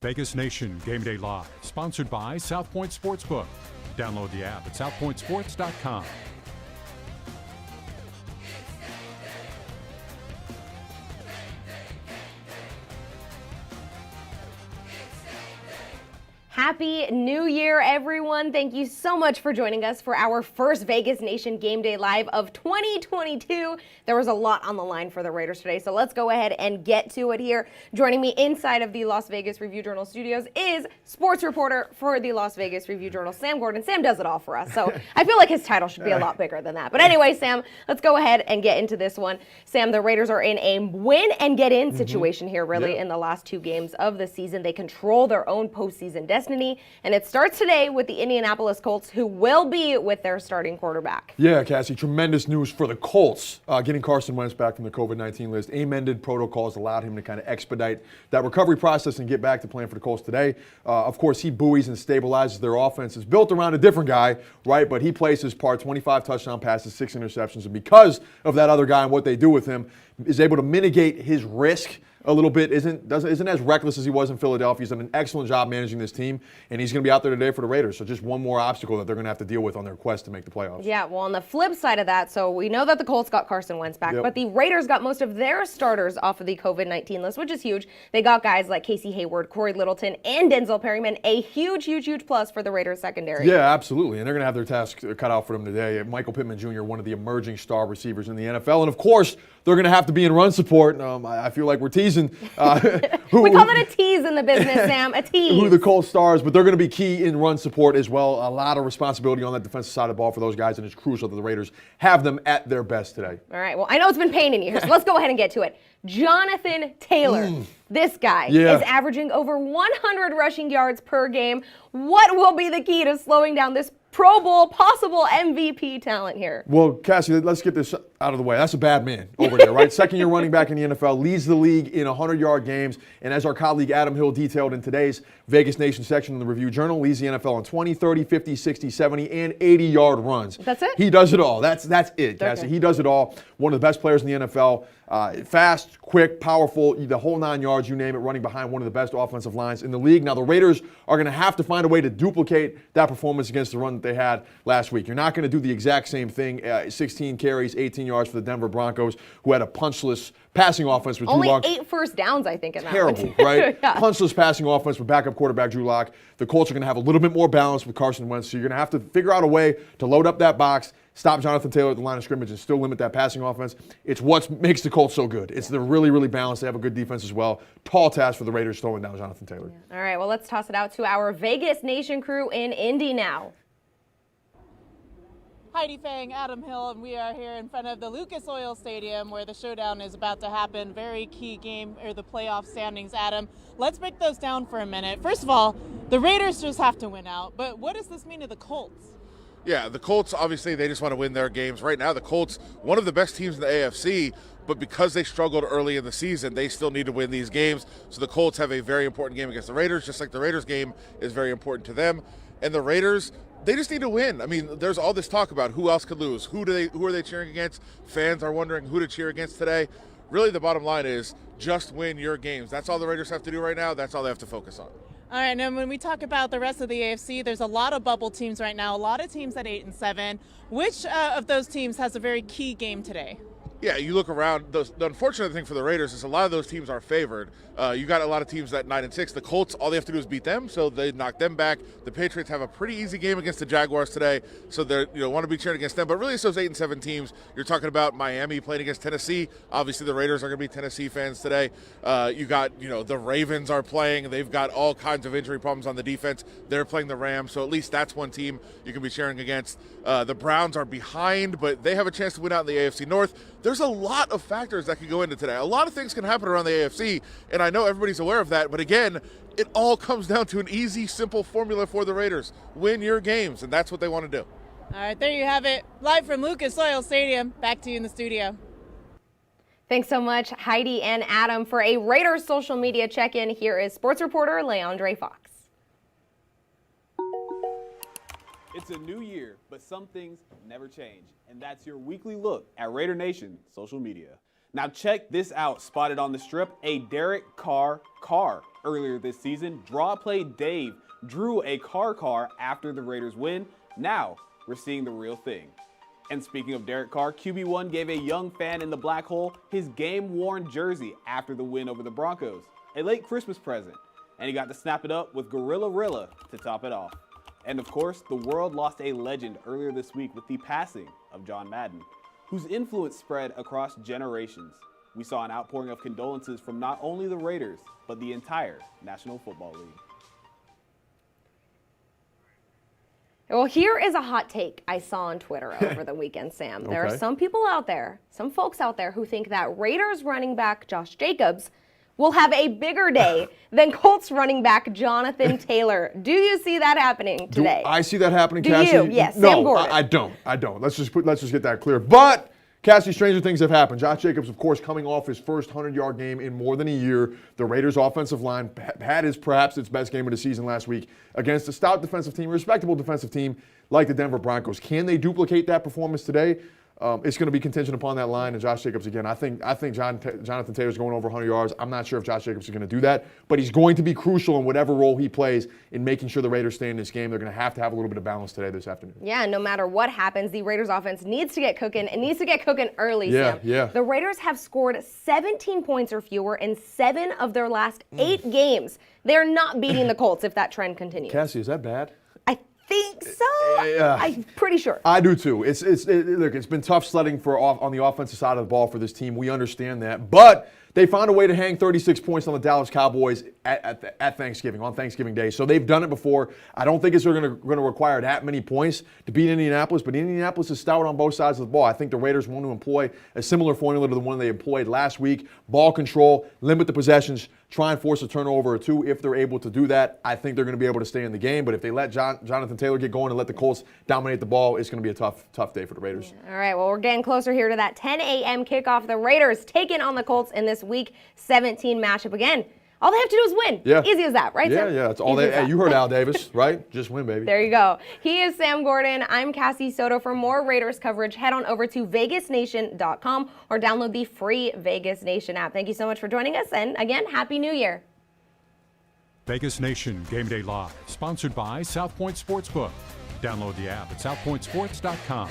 Vegas Nation Gameday Live, sponsored by South Point Sportsbook. Download the app at southpointsports.com. Happy New Year, everyone. Thank you so much for joining us for our first Vegas Nation Game Day Live of 2022. There was a lot on the line for the Raiders today, so let's go ahead and get to it here. Joining me inside of the Las Vegas Review-Journal studios is sports reporter for the Las Vegas Review-Journal, Sam Gordon. Sam does it all for us, so I feel like his title should be a lot bigger than that. But anyway, Sam, let's go ahead and get into this one. Sam, the Raiders are in a win-and-get-in situation here, really, in the last two games of the season. They control their own postseason destiny. And it starts today with the Indianapolis Colts, who will be with their starting quarterback. Yeah, Cassie, tremendous news for the Colts. Getting Carson Wentz back from the COVID-19 list. Amended protocols allowed him to kind of expedite that recovery process and get back to playing for the Colts today. Of course, he buoys and stabilizes their offense. It's built around a different guy, right? But he plays his part, 25 touchdown passes, 6 interceptions. And because of that other guy and what they do with him, is able to mitigate his risk a little bit, isn't as reckless as he was in Philadelphia. He's done an excellent job managing this team, and he's going to be out there today for the Raiders. So just one more obstacle that they're going to have to deal with on their quest to make the playoffs. Yeah, well, on the flip side of that, so we know that the Colts got Carson Wentz back, but the Raiders got most of their starters off of the COVID-19 list, which is huge. They got guys like Casey Hayward, Corey Littleton, and Denzel Perryman, a huge, huge, huge plus for the Raiders secondary. Yeah, absolutely, and they're going to have their task cut out for them today. Michael Pittman Jr., one of the emerging star receivers in the NFL, and of course, they're going to have to be in run support. I feel like we're teasing. We call it a tease in the business, Sam, a tease. Who the Colts stars, but they're going to be key in run support as well. A lot of responsibility on that defensive side of the ball for those guys, and it's crucial that the Raiders have them at their best today. All right, well, I know it's been paining you here, so let's go ahead and get to it. Jonathan Taylor, this guy, is averaging over 100 rushing yards per game. What will be the key to slowing down this Pro Bowl, possible MVP talent here? Well, Cassie, let's get this out of the way. That's a bad man over there, right? Second-year running back in the NFL, leads the league in 100-yard games, and as our colleague Adam Hill detailed in today's Vegas Nation section in the Review-Journal, leads the NFL in 20, 30, 50, 60, 70, and 80-yard runs. That's it? He does it all. That's it, Cassie. Okay. He does it all. One of the best players in the NFL. Fast, quick, powerful, the whole 9 yards, you name it, running behind one of the best offensive lines in the league. Now, the Raiders are going to have to find a way to duplicate that performance against the run that they had last week. You're not going to do the exact same thing. 16 carries, 18 yards for the Denver Broncos, who had a punchless passing offense with Only Drew Lock. 8 first downs, I think, in that Terrible, one. right? Yeah. Punchless passing offense with backup quarterback Drew Lock. The Colts are going to have a little bit more balance with Carson Wentz, so you're going to have to figure out a way to load up that box, stop Jonathan Taylor at the line of scrimmage, and still limit that passing offense. It's what makes the Colts so good. They're really, really balanced. They have a good defense as well. Tall task for the Raiders throwing down Jonathan Taylor. Yeah. All right, well, let's toss it out to our Vegas Nation crew in Indy now. Heidi Fang, Adam Hill, and we are here in front of the Lucas Oil Stadium where the showdown is about to happen. Very key game, or the playoff standings. Adam, let's break those down for a minute. First of all, the Raiders just have to win out, but what does this mean to the Colts? Yeah, the Colts, obviously, they just want to win their games. Right now, the Colts, one of the best teams in the AFC, but because they struggled early in the season, they still need to win these games. So the Colts have a very important game against the Raiders, just like the Raiders game is very important to them. And the Raiders, they just need to win. I mean, there's all this talk about who else could lose. Who are they cheering against? Fans are wondering who to cheer against today. Really, the bottom line is just win your games. That's all the Raiders have to do right now. That's all they have to focus on. All right, and when we talk about the rest of the AFC, there's a lot of bubble teams right now, a lot of teams at 8-7. Which of those teams has a very key game today? Yeah, you look around. The unfortunate thing for the Raiders is a lot of those teams are favored. You got a lot of teams at 9-6. The Colts, all they have to do is beat them, so they knock them back. The Patriots have a pretty easy game against the Jaguars today, so they want to be cheering against them. But really, it's those 8-7 teams. You're talking about Miami playing against Tennessee. Obviously, the Raiders are going to be Tennessee fans today. You got the Ravens are playing. They've got all kinds of injury problems on the defense. They're playing the Rams, so at least that's one team you can be cheering against. The Browns are behind, but they have a chance to win out in the AFC North. There's a lot of factors that could go into today. A lot of things can happen around the AFC, and I know everybody's aware of that, but again, it all comes down to an easy, simple formula for the Raiders. Win your games, and that's what they want to do. All right, there you have it. Live from Lucas Oil Stadium. Back to you in the studio. Thanks so much, Heidi and Adam. For a Raiders social media check-in, here is sports reporter Leandre Fox. It's a new year, but some things never change, and that's your weekly look at Raider Nation social media. Now check this out. Spotted on the strip, a Derek Carr car. Earlier this season, draw play Dave drew a car after the Raiders win. Now we're seeing the real thing. And speaking of Derek Carr, QB1 gave a young fan in the black hole his game-worn jersey after the win over the Broncos. A late Christmas present. And he got to snap it up with Gorilla Rilla to top it off. And of course, the world lost a legend earlier this week with the passing of John Madden, whose influence spread across generations. We saw an outpouring of condolences from not only the Raiders, but the entire National Football League. Well, here is a hot take I saw on Twitter over the weekend, Sam. There are some people out there, some folks out there who think that Raiders running back Josh Jacobs will have a bigger day than Colts running back Jonathan Taylor. Do you see that happening today? Do I see that happening, Do Cassie? you? Yes, no, Sam Gordon. I don't. Let's just get that clear. But Cassie, stranger things have happened. Josh Jacobs, of course, coming off his first 100-yard game in more than a year. The Raiders' offensive line had perhaps its best game of the season last week against a stout defensive team, a respectable defensive team like the Denver Broncos. Can they duplicate that performance today? It's going to be contingent upon that line and Josh Jacobs again. I think Jonathan Taylor's going over 100 yards. I'm not sure if Josh Jacobs is going to do that, but he's going to be crucial in whatever role he plays in making sure the Raiders stay in this game. They're going to have a little bit of balance today this afternoon. Yeah, no matter what happens, the Raiders offense needs to get cooking. It needs to get cooking early, Sam. Yeah. The Raiders have scored 17 points or fewer in 7 of their last 8 games. They're not beating the Colts if that trend continues. Cassie, is that bad? I think so. I'm pretty sure. I do too. Look, it's been tough sledding on the offensive side of the ball for this team. We understand that, but they found a way to hang 36 points on the Dallas Cowboys at Thanksgiving, on Thanksgiving Day. So they've done it before. I don't think it's going to require that many points to beat Indianapolis, but Indianapolis is stout on both sides of the ball. I think the Raiders want to employ a similar formula to the one they employed last week. Ball control, limit the possessions, try and force a turnover or two. If they're able to do that, I think they're going to be able to stay in the game. But if they let Jonathan Taylor get going and let the Colts dominate the ball, it's going to be a tough day for the Raiders. All right, well, we're getting closer here to that 10 a.m. kickoff. The Raiders taking on the Colts in this Week 17 matchup. Again, all they have to do is win. Yeah. Easy as that, right, Sam? Yeah, that's all they. Hey, you heard Al Davis, right? Just win, baby. There you go. He is Sam Gordon. I'm Cassie Soto. For more Raiders coverage, head on over to VegasNation.com or download the free Vegas Nation app. Thank you so much for joining us, and again, Happy New Year. Vegas Nation Gameday Live, sponsored by South Point Sportsbook. Download the app at southpointsports.com.